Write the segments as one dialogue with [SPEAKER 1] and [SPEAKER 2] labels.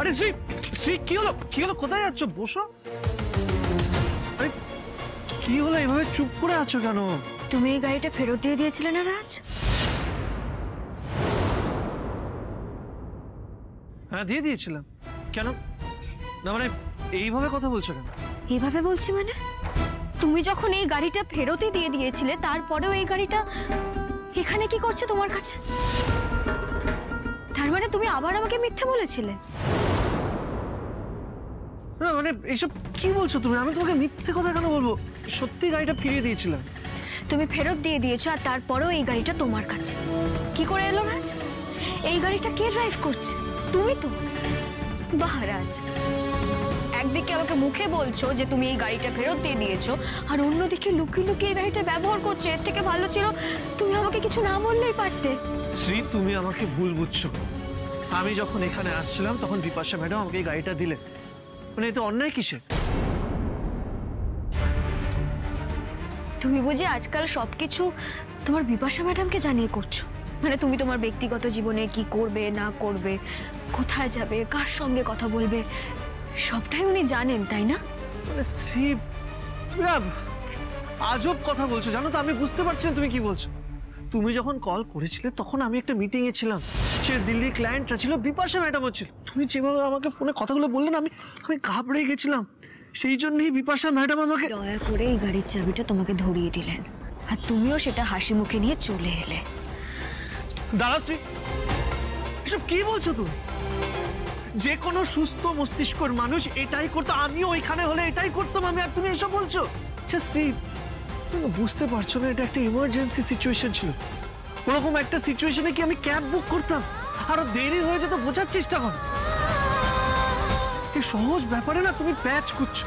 [SPEAKER 1] আরে শ্রী, শ্রী কি হলো? কি হলো? কোথায় যাচ্ছ? বসো। আরে কি হলো? এভাবে চুপ করে আছো কেন?
[SPEAKER 2] তুমি এই গাড়িটা ফেরত দিয়ে দিয়েছিলে না রাজ?
[SPEAKER 1] হ্যাঁ দিয়ে দিয়েছিলাম। কেন? না মানে এইভাবে কথা বলছো কেন?
[SPEAKER 2] এইভাবে বলছি মানে, তুমি যখন এই গাড়িটা ফেরতই দিয়ে দিয়েছিলে তারপরেও এই গাড়িটা এখানে কি করছে তোমার কাছে? তার মানে তুমি আবার আমাকে মিথ্যে বলেছিলে?
[SPEAKER 1] না মানে এইসব কি বলছো তুমি? আমি তোমাকে মিথ্যে কথা কেন বলবো? সত্যি গাড়িটা ফিরিয়ে দিয়েছিলাম।
[SPEAKER 2] তুমি ফেরত দিয়ে দিয়েছো আর তারপরেও এই গাড়িটা তোমার কাছে কি করে এলো রাজ? এই গাড়িটা কে ড্রাইভ করছে? তুমি তো। বাহ রাজ, একদিকে আমাকে মুখে বলছো যে তুমি এই গাড়িটা ফেরত দিয়ে দিয়েছো, আর অন্যদিকে লুকিয়ে লুকিয়ে এই গাড়িটা ব্যবহার করছো। এর থেকে ভালো ছিল তুমি আমাকে কিছু না বললেই পারতে।
[SPEAKER 1] শ্রী তুমি আমাকে ভুল বুঝছো। আমি যখন এখানে আসছিলাম তখন বিপাশা ম্যাডাম আমাকে এই গাড়িটা দিলে, মানে এতে অন্যায় কিসের?
[SPEAKER 2] তুমি বুঝি আজকাল সবকিছু তোমার বিপাশা ম্যাডামকে জানিয়ে করছো? মানে তুমি তোমার ব্যক্তিগত জীবনে কি করবে না করবে, কোথায় যাবে, কার সঙ্গে কথা বলবে, সবটাই উনি জানেন, তাই না?
[SPEAKER 1] মানে শ্রী তুমি আজব কথা বলছো, জানো তো? আমি বুঝতে পারছি না তুমি কি বলছো। তুমি যখন কল করেছিলে তখন আমি একটা মিটিং এ ছিলাম। সে দিল্লির ক্লায়েন্টরা ছিল, বিপাশা ম্যাডামও ছিল। তুমি যেভাবে আমাকে ফোনে কথাগুলো বললেন আমি ঘাবড়ে গেছিলাম। সেই জন্যই বিপাশা ম্যাডাম আমাকে
[SPEAKER 2] দয়া করে এই গাড়ির চাবিটা তোমাকে ধরিয়ে দিলেন, আর তুমিও সেটা হাসি মুখে নিয়ে চলে এলে।
[SPEAKER 1] দাঁড়া শ্রী, এসব কি বলছো তুমি? যে কোনো সুস্থ মস্তিষ্কর মানুষ এটাই করতো, আমিও ওইখানে হলে এটাই করতাম আমি, আর তুমি এসব বলছো? আচ্ছা শ্রী, তুমি বুঝতে পারছো না এটা একটা ইমার্জেন্সি সিচুয়েশন ছিল। ওরকম একটা সিচুয়েশনে কি আমি ক্যাব বুক করতাম? আরো দেরি হয়ে যেত, বোঝার চেষ্টা করো। এই সহজ ব্যাপারে না তুমি প্যাচ করছো।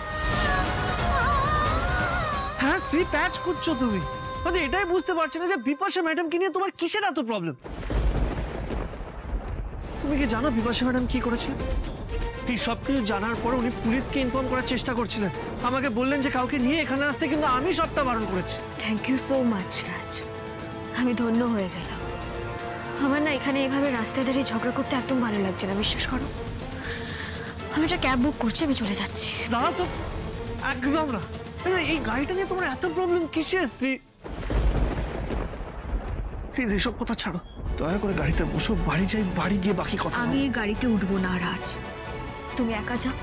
[SPEAKER 1] হ্যাঁ শ্রী, প্যাচ করছো তুমি। মানে এটাই বুঝতে পারছি না যে বিপাশা ম্যাডামকে নিয়ে তোমার কিসের এত প্রবলেম। তুমি কি জানো বিপাশা ম্যাডাম কি করেছিলেন? এই সব কিছু জানার পর উনি পুলিশকে ইনফর্ম করার চেষ্টা করছিলেন। আমাকে বললেন যে কাউকে নিয়ে এখানে আসতে, কিন্তু আমি সবটা বারণ করেছি।
[SPEAKER 2] থ্যাংক ইউ সো মাচ রাজ, আমি ধন্য হয়ে গেলাম। আমার না এখানে এইভাবে রাস্তায় দাঁড়িয়ে ঝগড়া করতে একদম ভালো লাগছে না, বিশ্বাস করো। আমি একটা ক্যাব বুক করছি, আমি চলে যাচ্ছি।
[SPEAKER 1] দাঁড়াও তো, একদম না। এই গাড়িটা নিয়ে তোমার এত প্রবলেম কিসে? শ্রী প্লিজ এসব কথা ছাড়ো, দয়া করে গাড়িতে বসো, বাড়ি যাই, বাড়ি গিয়ে বাকি কথা।
[SPEAKER 2] আমি এই গাড়িতে উঠবো না রাজ, তুমি একা যাও,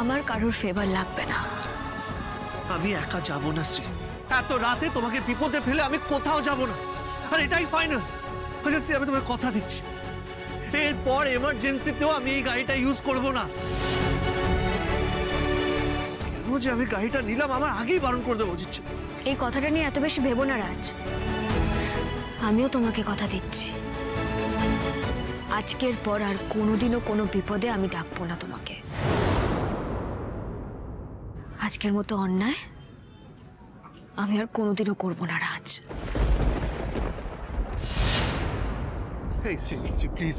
[SPEAKER 2] আমার কারোর ফেভার লাগবে না।
[SPEAKER 1] আমি একা যাব না শ্রী, এত রাতে তোমাকে বিপদে ফেলে আমি কোথাও যাব না, আর এটাই ফাইনাল। আচ্ছা শ্রী, আমি তোমার কথা দিচ্ছি, এরপর এমার্জেন্সিতেও আমি এই গাড়িটা ইউজ করব না। কেন যে আমি গাড়িটা নিলাম আমার আগেই বারণ করে দেবো উচিত ছিল।
[SPEAKER 2] এই কথাটা নিয়ে এত বেশি ভেবো না রাজ, আমিও তোমাকে কথা দিচ্ছি, আজকের পর আর কোনোদিনও কোনো বিপদে আমি ডাকবো না তোমাকে। আজকের মতো অন্যায় আমি আর কোনোদিনও করবো না রাজ।
[SPEAKER 1] এই শ্রী প্লিজ,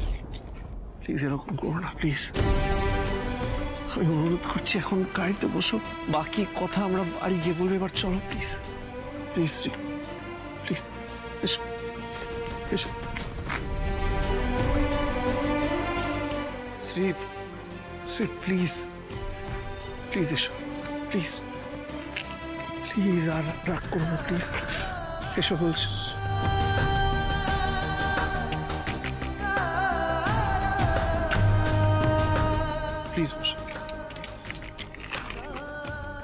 [SPEAKER 1] প্লিজ এরকম করো না প্লিজ। আমি অনুরোধ করছি এখন গাড়িতে বসো, বাকি কথা আমরা বাড়ি গিয়ে বলবো। এবার চলো প্লিজ, প্লিজ শ্রী, প্লিজ এসো এসো। শ্রী শ্রী প্লিজ, প্লিজ এসো, প্লিজ প্লিজ, আর রাগ করো না প্লিজ, এসো বলছো। প্লিজ বসো,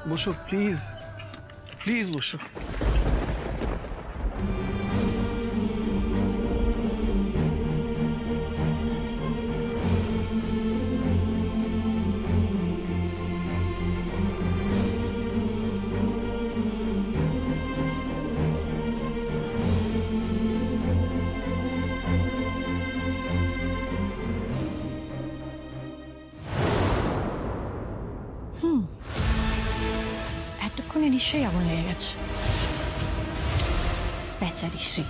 [SPEAKER 1] বসো প্লিজ, প্লিজ বসো।
[SPEAKER 3] এতক্ষণে নিশ্চয়ই আগুন লেগে গেছে। বেচারি শ্রী,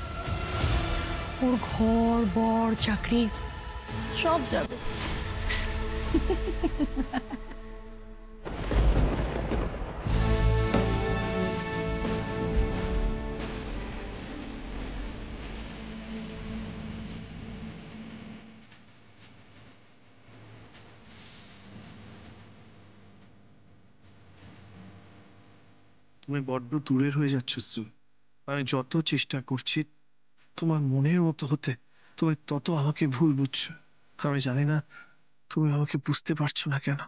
[SPEAKER 3] ওর ঘর বর চাকরি সব যাবে।
[SPEAKER 1] তুমি বড্ড দূরের হয়ে যাচ্ছ সু। আমি যত চেষ্টা করছি তোমার মনের মতো হতে, তুমি তত আমাকে ভুল বুঝছো। আমি জানি না তুমি আমাকে বুঝতে পারছো না কেন।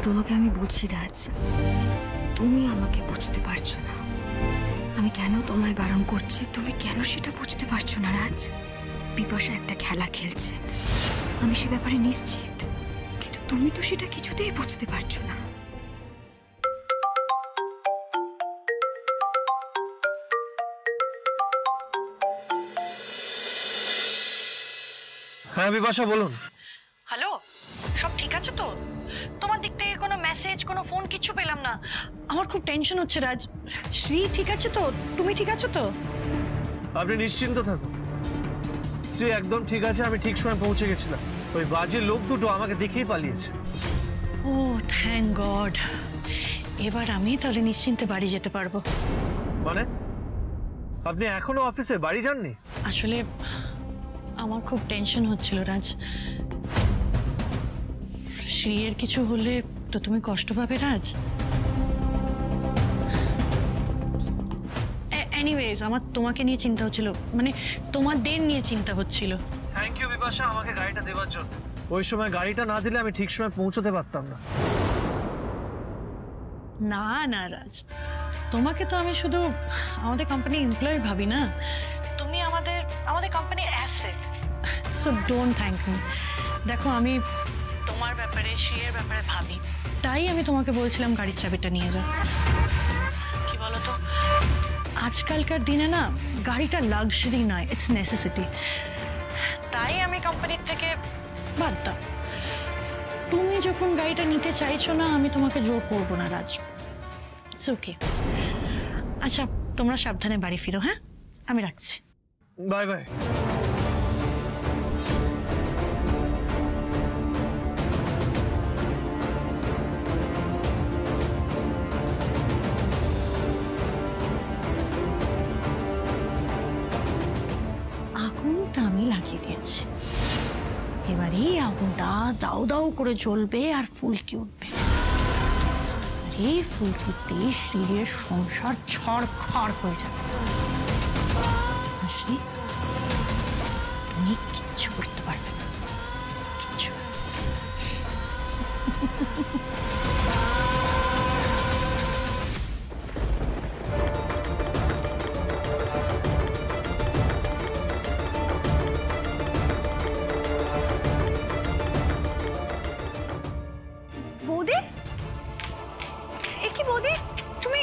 [SPEAKER 2] তোমাকে আমি বুঝি রাজ, তুমি আমাকে বুঝতে পারছো না। আমি কেন তোমায় বারণ করছি তুমি কেন সেটা বুঝতে পারছো না রাজ। বিপাশা একটা খেলা খেলছেন, আমি সে ব্যাপারে নিশ্চিত, কিন্তু তুমি তো সেটা কিছুতেই বুঝতে পারছো না।
[SPEAKER 1] হ্যাঁ বিপাশা বলুন।
[SPEAKER 3] হ্যালো, সব ঠিক আছে তো? তোমার দিক থেকে কোনো মেসেজ, কোনো ফোন কিছু পেলাম না। আমার খুব টেনশন হচ্ছে রাজ। শ্রী ঠিক আছে তো? তুমি ঠিক আছো তো?
[SPEAKER 1] আপনি নিশ্চিন্ত থাকুন, শ্রী একদম ঠিক আছে। আমি ঠিক সময় পৌঁছে গেছিলাম। ওই বাজে লোক দুটো আমাকে দেখেই পালিয়েছে।
[SPEAKER 3] ও থ্যাংক গড, এবার আমি তাহলে নিশ্চিন্তে বাড়ি যেতে পারবো।
[SPEAKER 1] মানে আপনি এখনো অফিসে বাড়ি যাননি?
[SPEAKER 3] আসলে আমার খুব টেনশন হচ্ছিল রাজ। শ্রীয়ের কিছু হলে তো তুমি কষ্ট পাবে রাজ। এনিওয়েজ, আমার তোমাকে নিয়ে চিন্তা হচ্ছিল, মানে তোমাদের নিয়ে চিন্তা হচ্ছিল।
[SPEAKER 1] থ্যাংক ইউ বিপাশা আমাকে গাড়িটা দেওয়ার জন্য। ওই সময় গাড়িটা না দিলে আমি ঠিক সময় পৌঁছতে পারতাম না।
[SPEAKER 3] না না রাজ, তোমাকে তো আমি শুধু আমাদের কোম্পানির এমপ্লয়ি ভাবি না, তুমি আমাদের কোম্পানির asset. So don't thank me. দেখো, আমি তোমার ব্যাপারে, শ্রীয়ের ব্যাপারে ভাবি, তাই আমি তোমাকে বলছিলাম গাড়ির চাবিটা নিয়ে যাও। কি বলো তো, আজকালকার দিনে না গাড়িটা লাক্সারি নয়, ইটস নেসেসিটি। তাই আমি কোম্পানির থেকে বাদ দাও। তুমি যখন গাড়িটা নিতে চাইছো না, আমি তোমাকে জোর করবো না রাজ। It's okay. আচ্ছা, তোমরা সাবধানে বাড়ি ফিরো। হ্যাঁ, আমি রাখছি।
[SPEAKER 1] Bye bye.
[SPEAKER 3] আগুনটা আমি লাগিয়ে দিয়েছি, এবার এই আগুনটা দাউ দাউ করে জ্বলবে আর ফুলকি উঠবে। আর এই ফুলকিতে শ্রীয়ের সংসার ছড়খড় হয়ে যাবে। আর শ্রী, তুমি কিচ্ছু করতে পারবে না, কিচ্ছু।
[SPEAKER 2] বৌদি, এ কি বৌদি, তুমি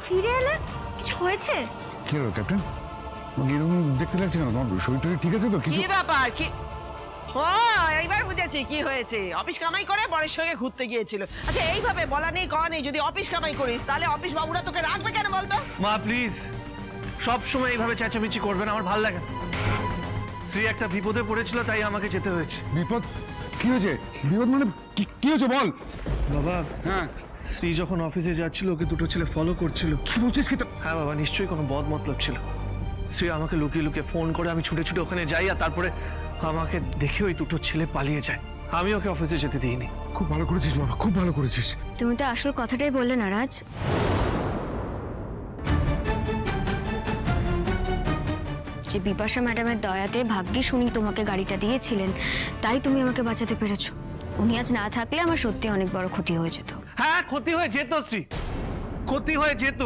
[SPEAKER 2] ফিরে এলে? কিছু হয়েছে?
[SPEAKER 4] কি হলো ক্যাপ্টেন? এরকম দেখতে লাগছে কেন? তোমার শরীর ঠিক আছে তো?
[SPEAKER 5] কি ব্যাপার? কি ও এইবার বুঝেছি কি হয়েছে। অফিস কামাই করে বরের সঙ্গে ঘুরতে গিয়েছিল। আচ্ছা, এইভাবে বলা নেই কওয়া নেই, যদি অফিস কামাই করিস তাহলে অফিস বাবুরা তোকে রাখবে কেন বলতো?
[SPEAKER 1] মা প্লিজ, সব সময় এইভাবে চেঁচামেচি করবেন, আমার ভালো লাগে না। শ্রী একটা বিপদে পড়েছিল, তাই আমাকে যেতে হয়েছে।
[SPEAKER 4] বিপদ? কি হয়েছে? বিপদ মানে কি হয়েছে বল।
[SPEAKER 1] বাবা,
[SPEAKER 4] হ্যাঁ,
[SPEAKER 1] শ্রী যখন অফিসে যাচ্ছিল ওকে দুটো ছেলে ফলো করছিল।
[SPEAKER 4] কি বলছিস? কি?
[SPEAKER 1] হ্যাঁ বাবা, নিশ্চয়ই কোনো বদ মতলব ছিল। শ্রী আমাকে লুকিয়ে লুকিয়ে ফোন করে, আমি ছুটে ছুটে ওখানে যাই, আর তারপরে আমাকে দেখে ওই দুটো ছেলে পালিয়ে যায়। আমি ওকে অফিসে যেতে দিইনি।
[SPEAKER 4] খুব ভালো করেছিস বাবা, খুব ভালো করেছিস।
[SPEAKER 2] তুমি তো আসল কথাটাই বললে না রাজ। যে বিপাশা ম্যাডামের দয়াতে ভাগ্যিস উনি তোমাকে গাড়িটা দিয়েছিলেন, তাই তুমি আমাকে বাঁচাতে পেরেছো। উনি আজ না থাকলে আমার সত্যি অনেক বড় ক্ষতি হয়ে যেত।
[SPEAKER 1] হ্যাঁ, ক্ষতি হয়ে যেত শ্রী, ক্ষতি হয়ে যেত।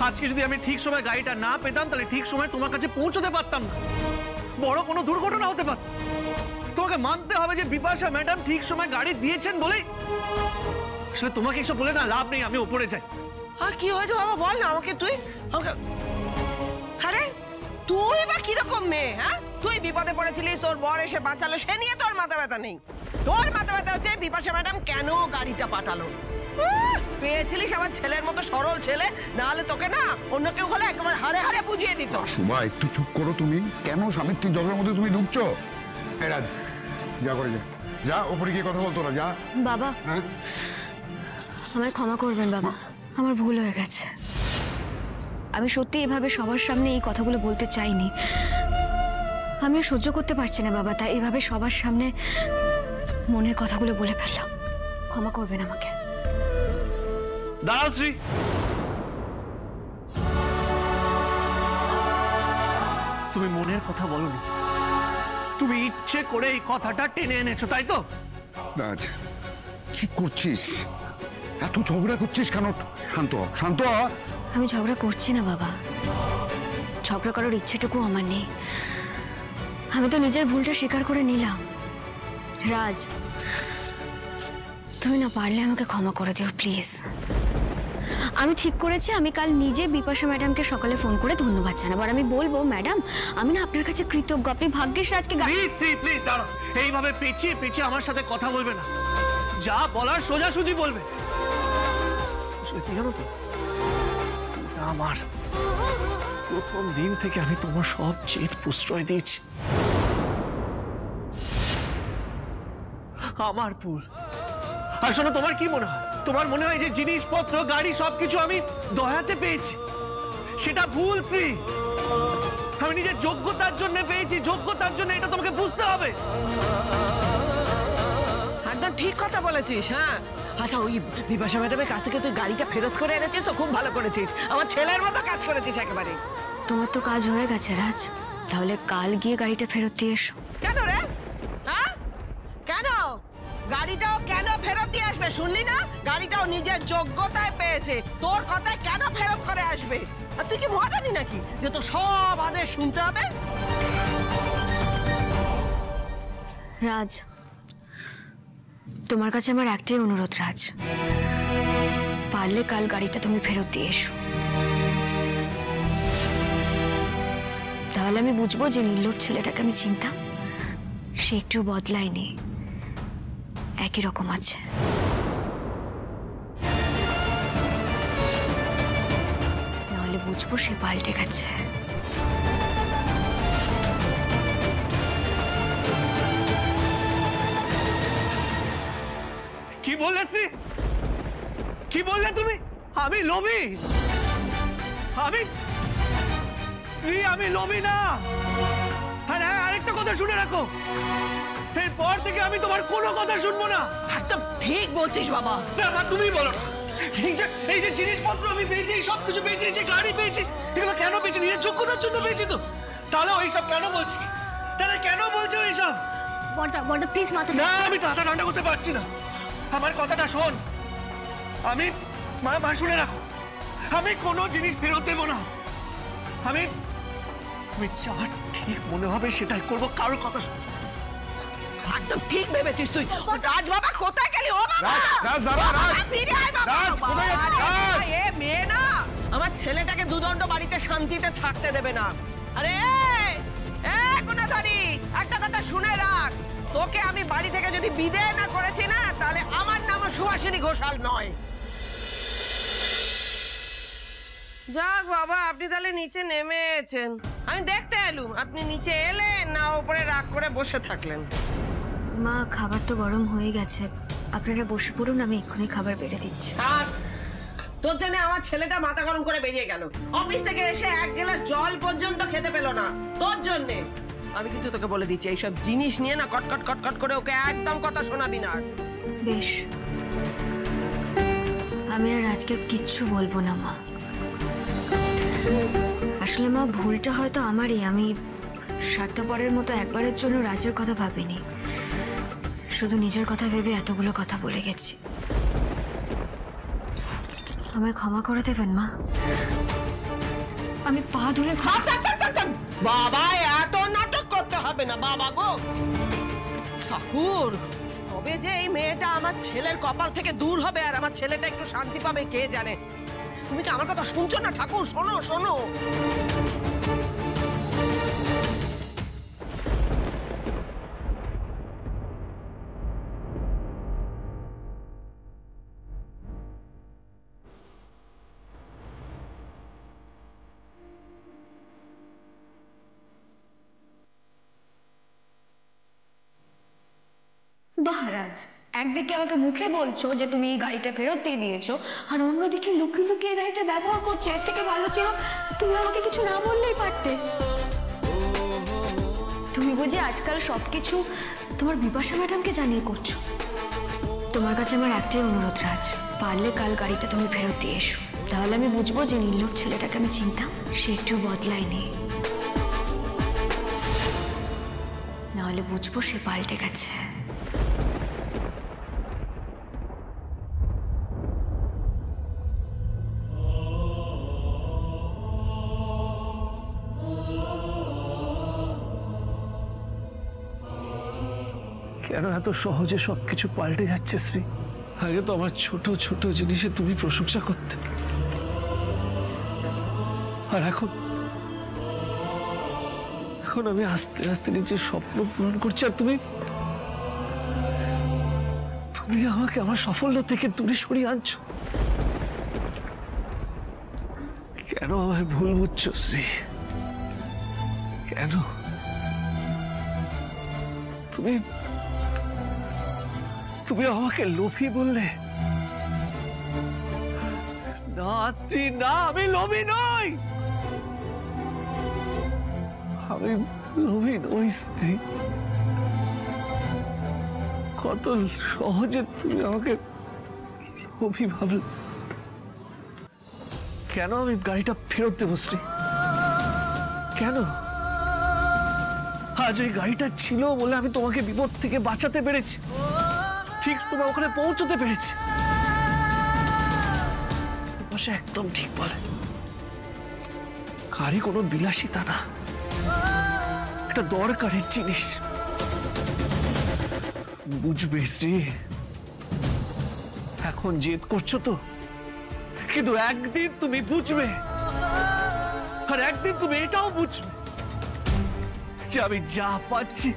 [SPEAKER 1] আজকে যদি আমি ঠিক সময় গাড়িটা না পেতাম, তাহলে ঠিক সময় তোমার কাছে পৌঁছতে পারতাম না, বড় কোনো দুর্ঘটনা হতে পারত। তোমাকে মানতে হবে যে বিপাশা ম্যাডাম ঠিক সময় গাড়ি দিয়েছেন বলেই। আসলে তোমাকে এসব বলে না লাভ নেই, আমি ওপরে যাই।
[SPEAKER 5] আর কি হয়েছে বাবা বল না আমাকে। তুই আমাকে, আরে তুই বা কিরকম মেয়ে? হ্যাঁ, তুই বিপদে পড়েছিলিস, তোর বর এসে বাঁচালো, সে নিয়ে তোর মাথা ব্যথা নেই। তোর মাথা ব্যথা হচ্ছে বিপাশা ম্যাডাম কেন গাড়িটা পাঠালো। পেয়েছিলিস আমার ছেলের মতো সরল ছেলে, না হলে তোকে না অন্য কেউ হলে একেবারে হারে হারে বুঝিয়ে দিত।
[SPEAKER 4] সুমা, একটু চুপ করো তুমি। কেন স্বামী স্ত্রীর ঝগড়ার মধ্যে তুমি ঢুকছো? এই রাজ, যা করে যা, যা ওপরে গিয়ে কথা বলতো না, যা।
[SPEAKER 2] বাবা,
[SPEAKER 4] হ্যাঁ,
[SPEAKER 2] আমায় ক্ষমা করবেন বাবা, আমার ভুল হয়ে গেছে। আমি সত্যি এভাবে সবার সামনে এই কথাগুলো বলতে চাইনি। আমি আর সহ্য করতে পারছি না বাবা, তাই এভাবে সবার সামনে মনের কথাগুলো বলে ফেললাম। ক্ষমা করবেন আমাকে।
[SPEAKER 1] দাঁড়াও শ্রী, তুমি মনের কথা বলনি, তুমি ইচ্ছে করে এই কথাটা টেনে এনেছো, তাই তো?
[SPEAKER 4] রাজ, কি করছিস? এত ঝগড়া করছিস কেন? শান্ত হ, শান্ত হ।
[SPEAKER 2] আমি ঝগড়া করছি না বাবা, ঝগড়া করার ইচ্ছেটুকু আমার নেই। আমি তো নিজের ভুলটা স্বীকার করে নিলাম। রাজ, তুমি না পারলে আমাকে ক্ষমা করে দিও প্লিজ। আমি ঠিক করেছি আমি কাল নিজে বিপাশা ম্যাডামকে সকালে ফোন করে ধন্যবাদ জানাবো, আর আমি বলবো ম্যাডাম আমি না আপনার কাছে কৃতজ্ঞ, আপনি ভাগ্যেশ রাজকে
[SPEAKER 1] প্লিজ শ্রী, প্লিজ দাঁড়াও, এইভাবে পেঁচিয়ে পেঁচিয়ে আমার সাথে কথা বলবে না, যা বলার সোজাসুজি বলবে। জানো তো, আমার প্রথম দিন থেকে আমি তোমার সব জেদ প্রশ্রয় দিয়েছি, আমার ভুল। আর শোনো, তোমার কি মনে হয়? তোমার মনে হয় যে জিনিসপত্র, গাড়ি সবকিছু আমি দয়াতে পেয়েছি? সেটা ভুল শ্রী। আমি নিজের যোগ্যতার জন্য পেয়েছি, যোগ্যতার জন্য, এটা তোমাকে বুঝতে হবে।
[SPEAKER 5] একদম ঠিক কথা বলেছিস। হ্যাঁ, আচ্ছা, ওই বিপাশা ম্যাডামের কাছ থেকে তুই গাড়িটা ফেরত করে এনেছিস তো খুব ভালো করেছিস, আমার ছেলের মতো কাজ করেছিস একেবারে।
[SPEAKER 2] তোমার তো কাজ হয়ে গেছে রাজ, তাহলে কাল গিয়ে গাড়িটা ফেরত দিয়ে এসো।
[SPEAKER 5] কেন রে? হ্যাঁ, কেন? গাড়িটাও কেন ফেরত দিয়ে আসবে শুনলি না? গাড়িটাও নিজের যোগ্যতায় পেয়েছে, তোর কথায় কেন ফেরত করে আসবে? আর তুই কি মহারানি নাকি যে তো সব আদেশ শুনতে হবে?
[SPEAKER 2] রাজ, তোমার কাছে আমার একটাই অনুরোধ রাজ, পারলে কাল গাড়িটা তুমি ফেরত দিয়ে এসো, তাহলে আমি বুঝবো যে নির্লোভ ছেলেটাকে আমি চিনতাম সে একটু বদলায়নি, একই রকম আছে। নাহলে বুঝবো সে পাল্টে গেছে।
[SPEAKER 1] কি বললে শ্রী? কি বললে তুমি? আমি লোভী? আমি শ্রী, আমি লোভী না। হ্যাঁ, আরেকটা কথা শুনে রাখো, এরপর থেকে আমি তোমার কোনো কথা শুনবো না।
[SPEAKER 5] একদম ঠিক বলছিস বাবা।
[SPEAKER 1] তুমি বলো না, এই যে জিনিসপত্র আমি পেয়েছি, এই সব কিছু পেয়েছি, এই যে গাড়ি পেয়েছি, এগুলো কেন পেয়েছি? নিজের যোগ্যতার জন্য পেয়েছি তো। তাহলে ওইসব কেন বলছি? তাহলে কেন বলছো এইসব?
[SPEAKER 2] বড় প্লিজ মাথা
[SPEAKER 1] না, আমি মাথা ঠান্ডা করতে পারছি না। আমার কথাটা শোন, আমি মা শুনে রাখো, আমি কোনো জিনিস ফেরত দেবো না। আমি যা ঠিক মনে হবে সেটাই করবো, কারোর কথা শোন।
[SPEAKER 5] একদম ঠিক ভেবেছিস তুই। রাজ বাবা কোথায় গেলি? ও বাবা,
[SPEAKER 4] রাজ, দাঁড়া, রাজ।
[SPEAKER 5] ফিরে আয় বাবা।
[SPEAKER 4] রাজ, কোথায় আছিস? রাজ!
[SPEAKER 5] এ মেয়ে না, আমার ছেলেটাকে দুদণ্ড বাড়িতে শান্তিতে থাকতে দেবে না। আরে গুণাধারী, একটা কথা শুনে রাখ, তোকে আমি বাড়ি থেকে যদি বিদায় না করেছি না, তাহলে আমার নামও সুহাসিনী ঘোষাল নয়। যাক বাবা, আপনি তাহলে নিচে নেমেছেন। আমি দেখতে এলুম আপনি নিচে এলেন না উপরে রাগ করে বসে থাকলেন।
[SPEAKER 2] মা, খাবার তো গরম হয়ে গেছে, আপনারা বসে পড়ুন, আমি এক্ষুনি খাবার বেড়ে দিচ্ছি।
[SPEAKER 5] আর তোর জন্য আমার ছেলেটা মাথা গরম করে বেরিয়ে গেল, অফিস থেকে এসে এক গ্লাস জল পর্যন্ত খেতে পেল না তোর জন্যে। আমি কিন্তু তোকে বলে দিচ্ছি, এইসব জিনিস নিয়ে না কটকট কটকট করে ওকে একদম কথা শোনাবি না।
[SPEAKER 2] বেশ, আমি আর আজকে কিচ্ছু বলবো না মা। আসলে মা, ভুলটা হয়তো আমারই, আমি স্বার্থপরের মতো একবারের জন্য রাজের কথা ভাবিনি, শুধু নিজের কথা ভেবে এতগুলো কথা বলে গেছি। আমায় ক্ষমা করে দেবেন মা, আমি পা ধরে।
[SPEAKER 5] বাবা, এত নাটক করতে হবে না বাবা গো। ঠাকুর, তবে যে এই মেয়েটা আমার ছেলের কপাল থেকে দূর হবে আর আমার ছেলেটা একটু শান্তি পাবে কে জানে। তুমি কি আমার কথা শুনছো না ঠাকুর? শোনো শোনো।
[SPEAKER 2] মহারাজ, একদিকে আমাকে মুখে বলছো যে তুমি এই গাড়িটা ফেরত দিয়ে দিয়েছো, আর অন্যদিকে লুকিয়ে লুকিয়ে গাড়িটা ব্যবহার করছো। এর থেকে ভালো ছিল তুমি আমাকে কিছু না বললেই পারতে। তুমি বুঝি আজকাল সবকিছু তোমার বিপাশা ম্যাডামকে জানিয়ে করছো। তোমার কাছে আমার একটাই অনুরোধ রাজ, পারলে কাল গাড়িটা তুমি ফেরত দিয়ে এসো, তাহলে আমি বুঝবো যে নীলোর ছেলেটাকে আমি চিনতাম সে একটু বদলায়নি, নাহলে বুঝবো সে পাল্টে গেছে।
[SPEAKER 1] কেন এত সহজে সবকিছু পাল্টে যাচ্ছে শ্রী? আগে তো আমার ছোট ছোট জিনিসে তুমি প্রশংসা করতে, আর এখন এখন আমি আস্তে আস্তে নিজের স্বপ্ন পূরণ করছি, আর তুমি তুমি আমাকে আমার সাফল্য থেকে দূরে সরিয়ে আনছো। কেন আমায় ভুল বুঝছো শ্রী? কেন? তুমি তুমি আমাকে লোভী বললে? না শ্রী, না, আমি লোভী নই, আমি লোভী নই শ্রী। কত সহজে তুমি আমাকে লোভী ভাবলে। কেন আমি গাড়িটা ফেরত দেবো শ্রী? কেন? আজ ওই গাড়িটা ছিল বলে আমি তোমাকে বিপদ থেকে বাঁচাতে পেরেছি, ঠিক তোমার ওখানে পৌঁছতে পেরেছি। পাশে একদম ঠিক বলে, গাড়ি কোনো বিলাসিতা না, একটা দরকারের জিনিস। বুঝবে শ্রী, এখন জেদ করছো তো, কিন্তু একদিন তুমি বুঝবে, আর একদিন তুমি এটাও বুঝবে যে আমি যা পাচ্ছি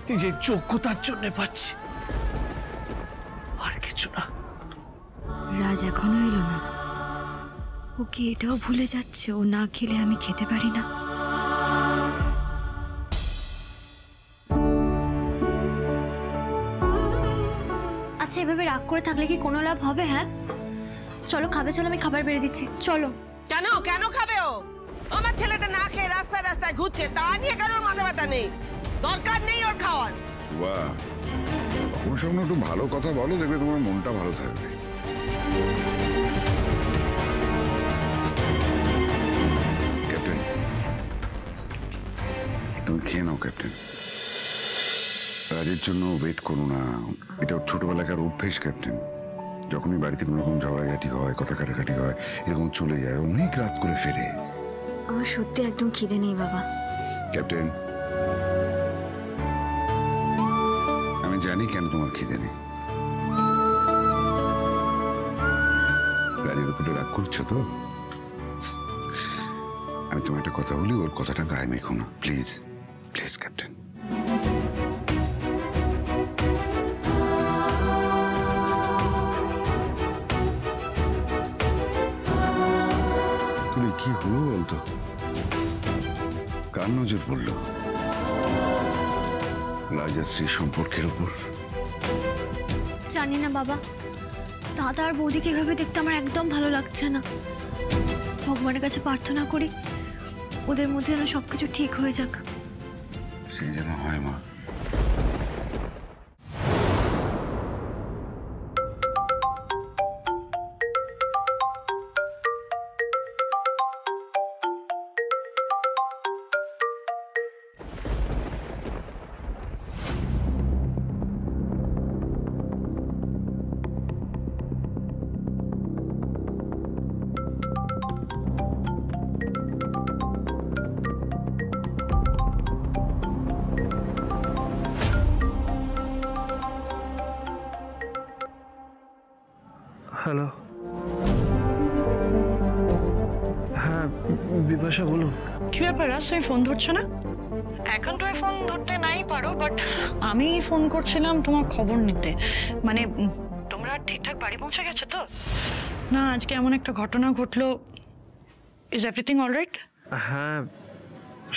[SPEAKER 1] নিজের যোগ্যতার জন্য পাচ্ছি, আর কিছু না।
[SPEAKER 2] রাজ এখনো এলো না, ও কি এটাও ভুলে যাচ্ছে ও না খেলে আমি খেতে পারি না? আচ্ছা, এভাবে রাগ করে থাকলে কি কোনো লাভ হবে? হ্যাঁ চলো খাবে, চলো আমি খাবার বেড়ে দিচ্ছি, চলো।
[SPEAKER 5] কেন কেন খাবে ও? আমার ছেলেটা না খেয়ে রাস্তায় রাস্তায় ঘুরছে, তা নিয়ে কারোর মাথা ব্যথা নেই, দরকার নেই ওর খাওয়ার।
[SPEAKER 4] শুভা, ওর সামনে একটু ভালো কথা বলো, দেখবে তোমার মনটা ভালো থাকবে। ক্যাপ্টেন, তুমি খেয়ে নাও ক্যাপ্টেন। রাজের জন্য ওয়েট করো না, এটা ওর ছোটবেলাকার অভ্যেস ক্যাপ্টেন। যখনই বাড়িতে কোনো রকম ঝগড়াঝাটি হয়, কথা কাটাকাটি হয়, এরকম চলে যায়, অনেক রাত করে ফেরে।
[SPEAKER 2] আমার সত্যি একদম খিদে নেই বাবা।
[SPEAKER 4] ক্যাপ্টেন, আমি জানি কেন তোমার খিদে নেই। রাজের উপরে রাগ করছো তো? আমি তোমার একটা কথা বলি, ওর কথাটা গায়ে মেখো না, প্লিজ প্লিজ ক্যাপ্টেন। তুমি কি হলো বলতো? কার নজর পড়লো? রাজশ্রী সম্পর্কের উপর?
[SPEAKER 2] জানি না বাবা, দাদা আর বৌদিকে এভাবে দেখতে আমার একদম ভালো লাগছে না। ভগবানের কাছে প্রার্থনা করি ওদের মধ্যে যেন সবকিছু ঠিক হয়ে যাক।
[SPEAKER 4] সেই যেন হয় মা।
[SPEAKER 1] হ্যালো, হ্যাঁ বিপাশা বলুন।
[SPEAKER 3] কি ব্যাপার রাজ, তুমি ফোন ধরছো না? এখন তুমি ফোন ধরতে নাই পারো, বাট আমি ফোন করছিলাম তোমার খবর নিতে। মানে তোমরা ঠিকঠাক বাড়ি পৌঁছে গেছো তো? না আজকে এমন একটা ঘটনা ঘটলো। Is everything alright?
[SPEAKER 1] হ্যাঁ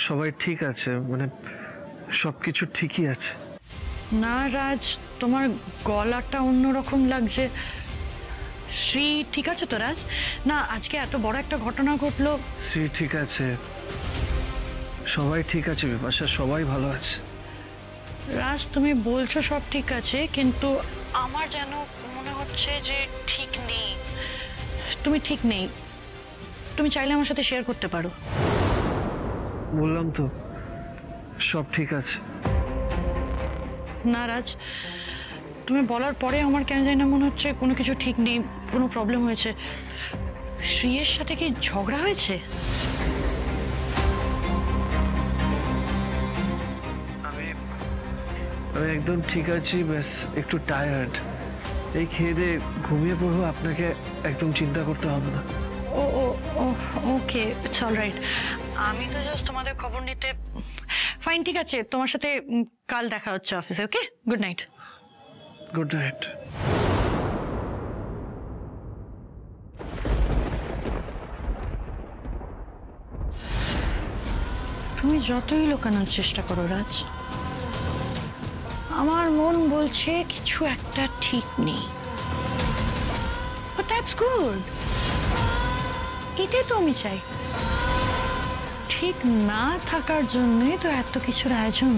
[SPEAKER 1] সবাই ঠিক আছে, মানে সবকিছু ঠিকই আছে।
[SPEAKER 3] না রাজ, তোমার গলাটা অন্যরকম লাগছে। শ্রী ঠিক আছে তো রাজ? না আজকে এত বড় একটা ঘটনা ঘটলো।
[SPEAKER 1] শ্রী ঠিক আছে, সবাই ঠিক আছে বিপাশা, সবাই ভালো আছে।
[SPEAKER 3] রাজ তুমি বলছো সব ঠিক আছে, কিন্তু আমার যেন মনে মনে হচ্ছে যে ঠিক নেই, তুমি ঠিক নেই। তুমি চাইলে আমার সাথে শেয়ার করতে পারো।
[SPEAKER 1] বললাম তো সব ঠিক আছে।
[SPEAKER 3] না রাজ, তুমি বলার পরে আমার কেন জানি না মনে হচ্ছে কোনো কিছু ঠিক নেই, কোনো প্রবলেম হয়েছে। শ্রীয়ের সাথে কি ঝগড়া হয়েছে?
[SPEAKER 1] আমি একদম ঠিক আছি, ব্যাস একটু টায়ার্ড। এই খেয়ে দিয়ে ঘুমিয়ে পড়বো, আপনাকে একদম চিন্তা করতে হবে না।
[SPEAKER 3] ও ও ও ওকে, ইটস অল রাইট। আমি তো জাস্ট তোমাদের খবর নিতে। ফাইন, ঠিক আছে, তোমার সাথে কাল দেখা হচ্ছে অফিসে। ওকে, গুড নাইট।
[SPEAKER 1] Good night.
[SPEAKER 3] তুমি যতই লুকানোর চেষ্টা করো রাজ, আমার মন বলছে কিছু একটা ঠিক নেই। But that's good. এটাই তো আমি চাই। ঠিক না থাকার জন্যই তো এত কিছুর আয়োজন।